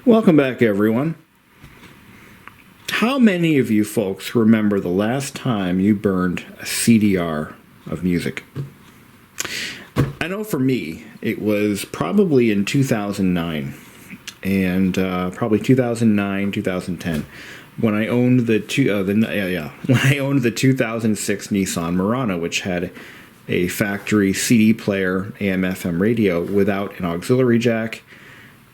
Welcome back, everyone. How many of you folks remember the last time you burned a CDR of music? I know for me, it was probably in 2009, and probably 2009, 2010, when I owned the 2006 Nissan Murano, which had a factory CD player, AM/FM radio without an auxiliary jack,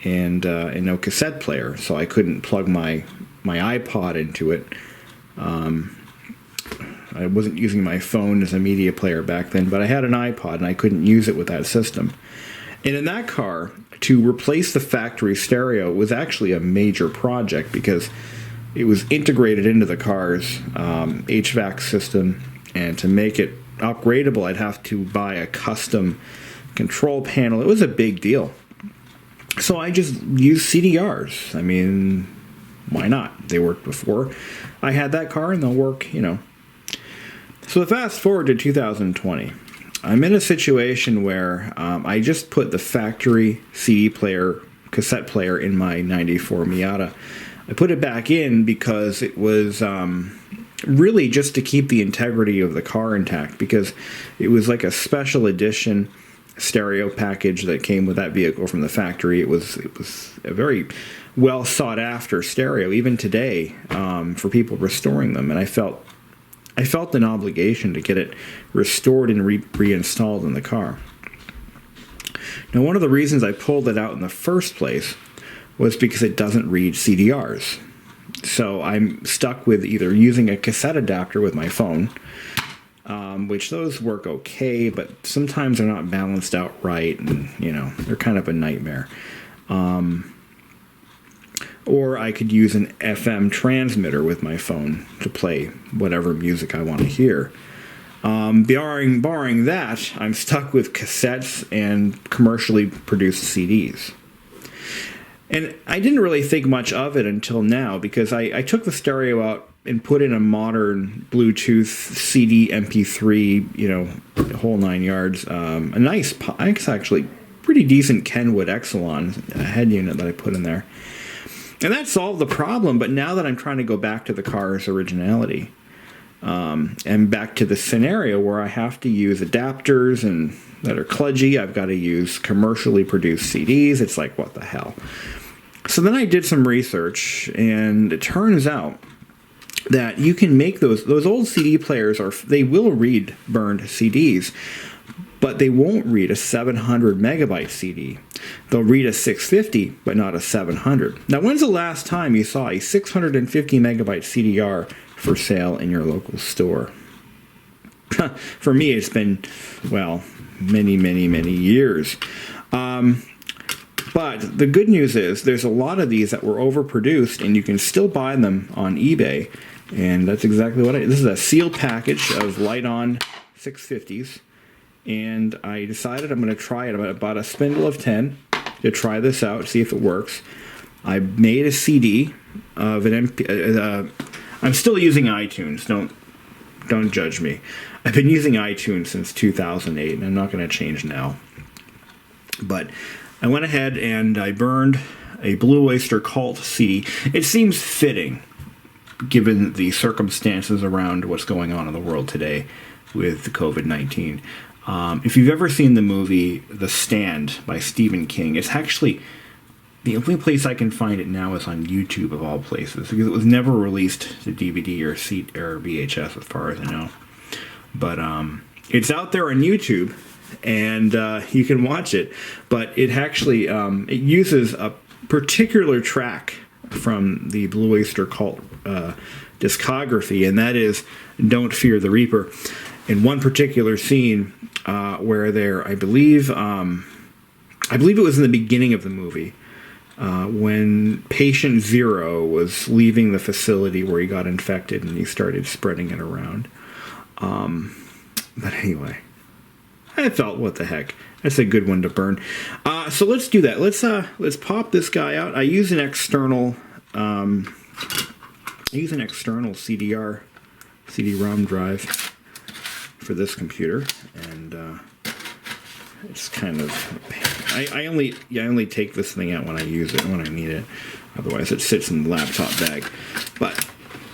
and no cassette player, so I couldn't plug my iPod into it. I wasn't using my phone as a media player back then, but I had an iPod and I couldn't use it with that system. And in that car, to replace the factory stereo was actually a major project because it was integrated into the car's HVAC system, and to make it upgradable, I'd have to buy a custom control panel. It was a big deal. So I just used CDRs. I mean, why not? They worked before I had that car, and they'll work, So fast forward to 2020. I'm in a situation where I just put the factory CD player, cassette player in my 94 Miata. I put it back in because it was really just to keep the integrity of the car intact, because it was like a special edition stereo package that came with that vehicle from the factory. It was a very well sought after stereo, even today, for people restoring them. And I felt an obligation to get it restored and reinstalled in the car. Now, one of the reasons I pulled it out in the first place was because it doesn't read CDRs. So I'm stuck with either using a cassette adapter with my phone, which those work okay, but sometimes they're not balanced out right, and, they're kind of a nightmare. Or I could use an FM transmitter with my phone to play whatever music I want to hear. Barring that, I'm stuck with cassettes and commercially produced CDs. And I didn't really think much of it until now, because I took the stereo out and put in a modern Bluetooth CD MP3, whole 9 yards. A nice, actually pretty decent Kenwood Exelon head unit that I put in there. And that solved the problem, but now that I'm trying to go back to the car's originality, and back to the scenario where I have to use adapters and that are kludgy, I've got to use commercially produced CDs, it's like, what the hell? So then I did some research, and it turns out that you can make those old CD players, they will read burned CDs, but they won't read a 700 megabyte CD. They'll read a 650, but not a 700. Now, when's the last time you saw a 650 megabyte CDR for sale in your local store? For me, it's been, many, many, many years. But the good news is there's a lot of these that were overproduced, and you can still buy them on eBay. And that's exactly what this is a sealed package of light-on 650s. And I decided I'm going to try it. I bought a spindle of 10 to try this out, see if it works. I made a CD of an MP. I'm still using iTunes. Don't judge me. I've been using iTunes since 2008, and I'm not going to change now. But I went ahead and I burned a Blue Oyster Cult CD. It seems fitting, given the circumstances around what's going on in the world today with COVID-19. If you've ever seen the movie The Stand by Stephen King, it's actually the only place I can find it now is on YouTube, of all places, because it was never released to DVD or VHS, as far as I know. But it's out there on YouTube, and you can watch it. But it actually it uses a particular track from the Blue Oyster Cult discography, and that is "Don't Fear the Reaper." In one particular scene where I believe it was in the beginning of the movie, when patient Zero was leaving the facility where he got infected, and he started spreading it around. But anyway, I felt, what the heck? That's a good one to burn. So let's do that. Let's pop this guy out. I use an external CD-ROM drive for this computer, and it's kind of a pain. I only take this thing out when I use it, when I need it. Otherwise, it sits in the laptop bag. But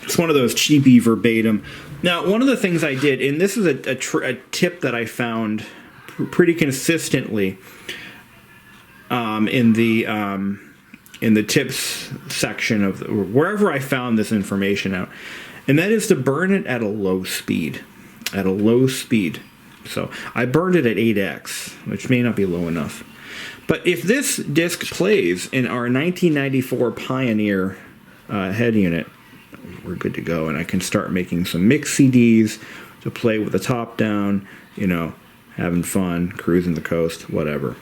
it's one of those cheapy verbatim. Now, one of the things I did, and this is a tip that I found pretty consistently in the tips section of wherever I found this information out, and that is to burn it at a low speed. At a low speed. So I burned it at 8x, which may not be low enough. But if this disc plays in our 1994 Pioneer head unit, we're good to go. And I can start making some mix CDs to play with the top down, you know, having fun, cruising the coast, whatever.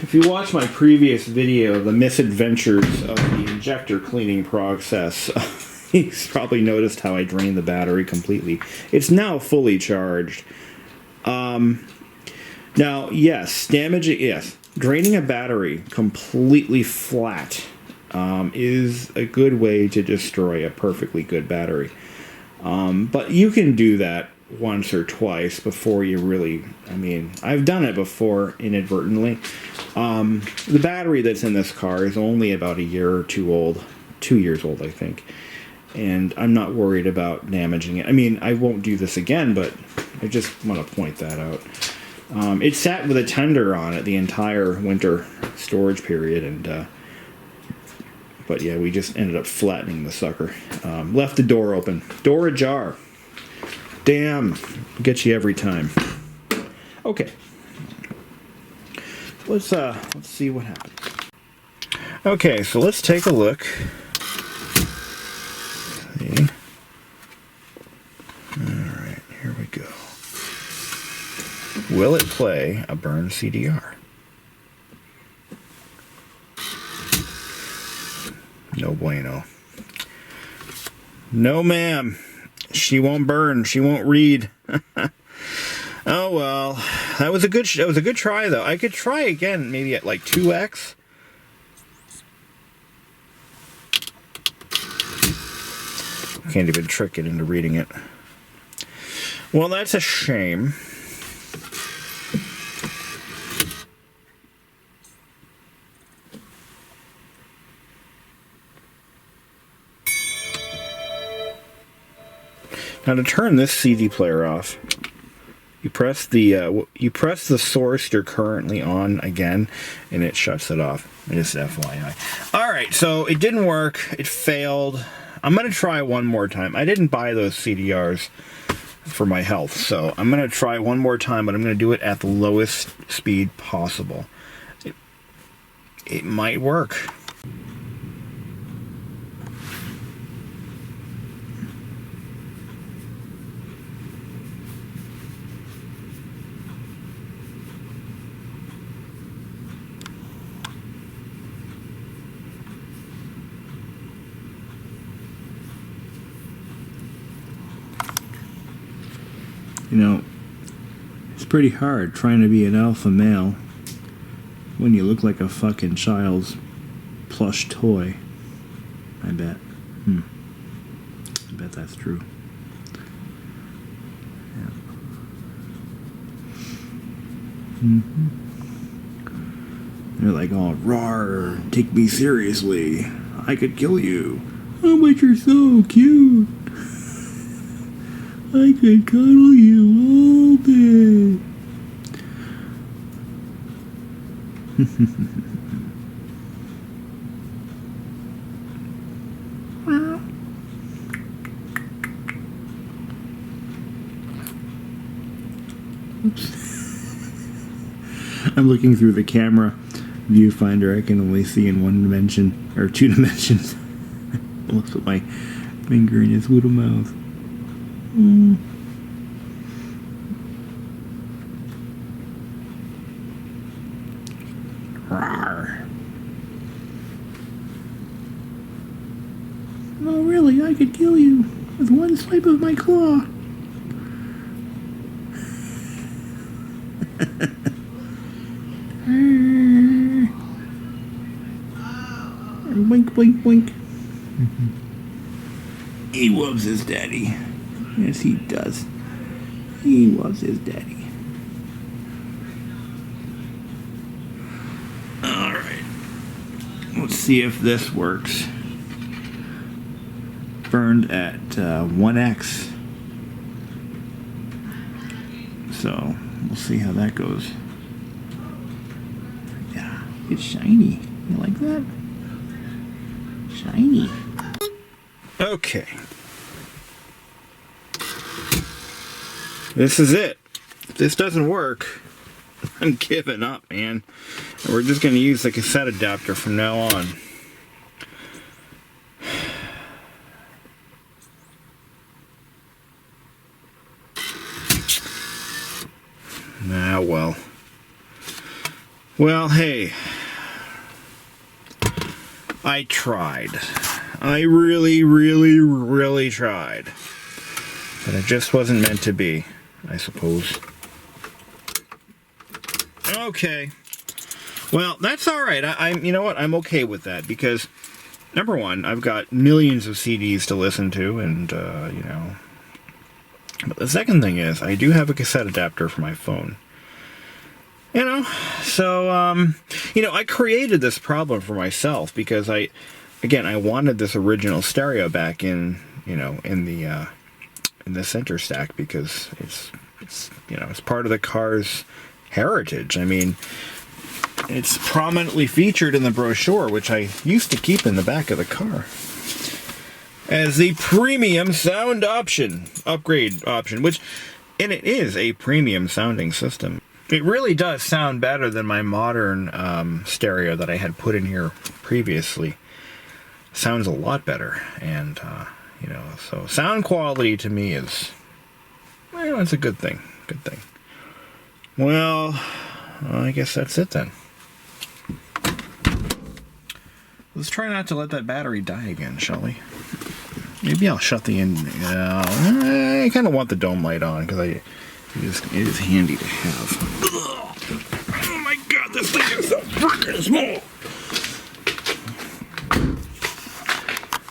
If you watch my previous video, the misadventures of the injector cleaning process, you've probably noticed how I drained the battery completely. It's now fully charged. Now, yes, draining a battery completely flat is a good way to destroy a perfectly good battery. But you can do that once or twice before you really, I mean, I've done it before inadvertently. The battery that's in this car is only about a year or two old, 2 years old, I think. And I'm not worried about damaging it. I mean, I won't do this again, but I just want to point that out. It sat with a tender on it the entire winter storage period, and but yeah, we just ended up flattening the sucker. Left the door open. Door ajar. Damn. Gets you every time. Okay. Let's see what happens. Okay, so let's take a look. See. Alright, here we go. Will it play a burned CDR? No bueno. No, ma'am. She won't burn. She won't read. Oh well. That was a good try though. I could try again, maybe at like 2x. Can't even trick it into reading it. Well, that's a shame. Now to turn this CD player off, you press the source you're currently on again, and it shuts it off. Just FYI. All right, so it didn't work. It failed. I'm gonna try one more time. I didn't buy those CDRs for my health, so I'm gonna try one more time, but I'm gonna do it at the lowest speed possible. It might work. You know, it's pretty hard trying to be an alpha male when you look like a fucking child's plush toy. I bet. I bet that's true. Yeah. They're like, oh, roar, take me seriously. I could kill you. Oh, but you're so cute. I could cuddle you all day. Oops. I'm looking through the camera viewfinder. I can only see in one dimension, or 2 dimensions. Almost put my finger in his little mouth. Rawr. Oh, really? I could kill you with one swipe of my claw. Blink, blink, blink. He loves his daddy. Yes, he does. He loves his daddy. see if this works. Burned at 1x. So we'll see how that goes. Yeah, it's shiny. You like that? Shiny. Okay. This is it. If this doesn't work, I'm giving up, man. And we're just going to use the cassette adapter from now on. Ah, well. Well, hey. I tried. I really, really, really tried. But it just wasn't meant to be, I suppose. Okay. Well, that's all right. You know what? I'm okay with that because, number one, I've got millions of CDs to listen to, and you know. But the second thing is, I do have a cassette adapter for my phone. You know, so you know, I created this problem for myself because I wanted this original stereo back in, you know, in the center stack because it's you know, it's part of the car's heritage. I mean, it's prominently featured in the brochure, which I used to keep in the back of the car as the premium sound option, upgrade option, and it is a premium sounding system. It really does sound better than my modern stereo that I had put in here previously. Sounds a lot better, and you know, so sound quality to me is, well, it's a good thing. Good thing. Well, I guess that's it then. Let's try not to let that battery die again, shall we? Maybe I'll shut the I kind of want the dome light on because it is handy to have. Ugh. Oh my god, this thing is so freaking small.